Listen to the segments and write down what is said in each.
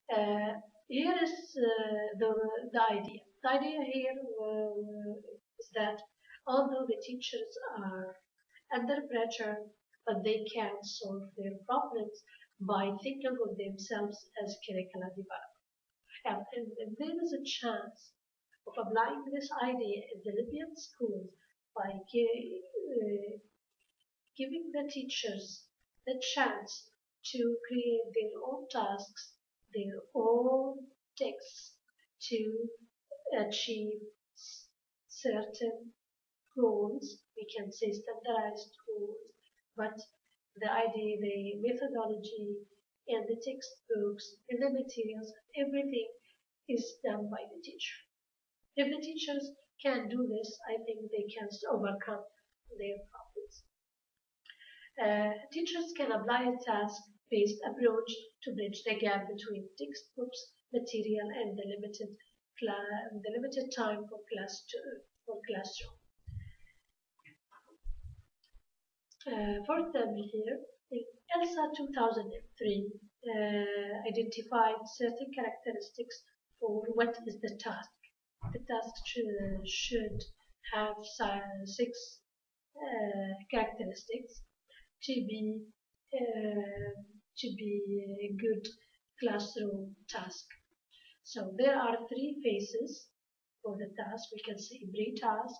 Here is the idea. The idea here is that although the teachers are under pressure, but they can solve their problems by thinking of themselves as curricula developers. And there is a chance of applying this idea in the Libyan schools by giving the teachers the chance to create their own tasks, their own texts to achieve certain goals. We can say standardized goals, but the idea, the methodology, and the textbooks, and the materials, everything is done by the teacher. If the teachers can do this, I think they can overcome their problems. Teachers can apply a task-based approach to bridge the gap between textbooks, material, and the limited time for classroom. For example, here, ELSA 2003 identified certain characteristics for what is the task. The task should have 6 characteristics to be a good classroom task. So there are 3 phases for the task. We can say pre-task,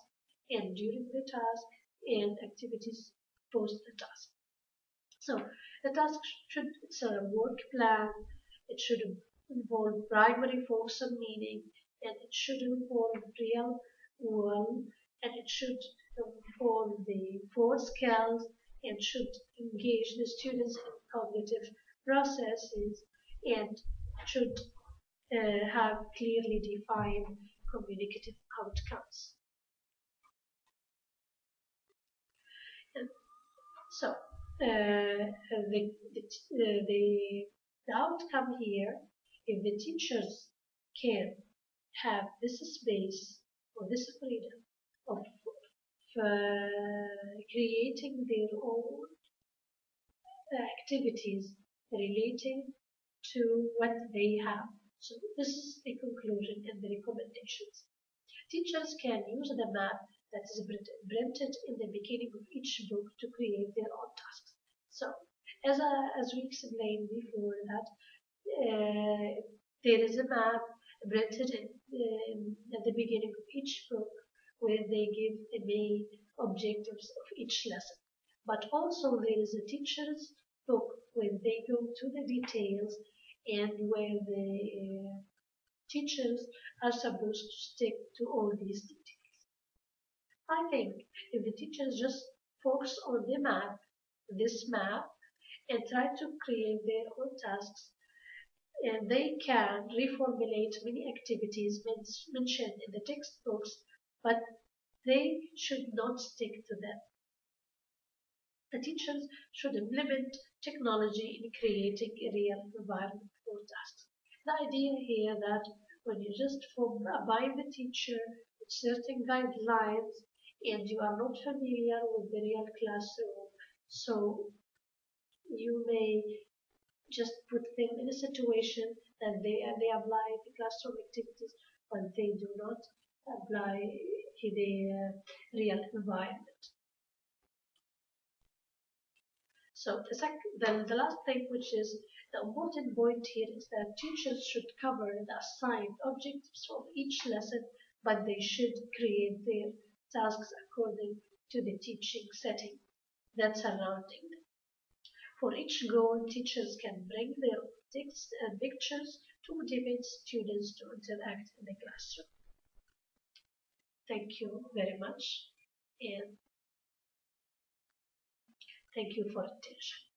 and during the task, and activities post the task. So the task it's a work plan. It should involve primary focus on meaning, and it should involve real world, and it should involve the 4 skills, and should engage the students in cognitive processes, and should have clearly defined communicative outcomes. And so the outcome here, if the teachers can have this space or this freedom of creating their own activities relating to what they have. So this is the conclusion and the recommendations. Teachers can use the map that is printed in the beginning of each book to create their own tasks. So as we explained before that there is a map printed at the beginning of each book where they give the main objectives of each lesson. But also there is a teacher's book where they go to the details and where the teachers are supposed to stick to all these details. I think if the teachers just focus on this map, and try to create their own tasks, and they can reformulate many activities mentioned in the textbooks, but they should not stick to them. The teachers should implement technology in creating a real environment for tasks. The idea here that when you just bind the teacher with certain guidelines and you are not familiar with the real classroom, so you may just put them in a situation that they apply the classroom activities, but they do not apply the real environment. So the last thing, which is the important point here, is that teachers should cover the assigned objectives of each lesson, but they should create their tasks according to the teaching setting that's surrounding them. For each goal, teachers can bring their text and pictures to motivate students to interact in the classroom. Thank you very much, and thank you for attention.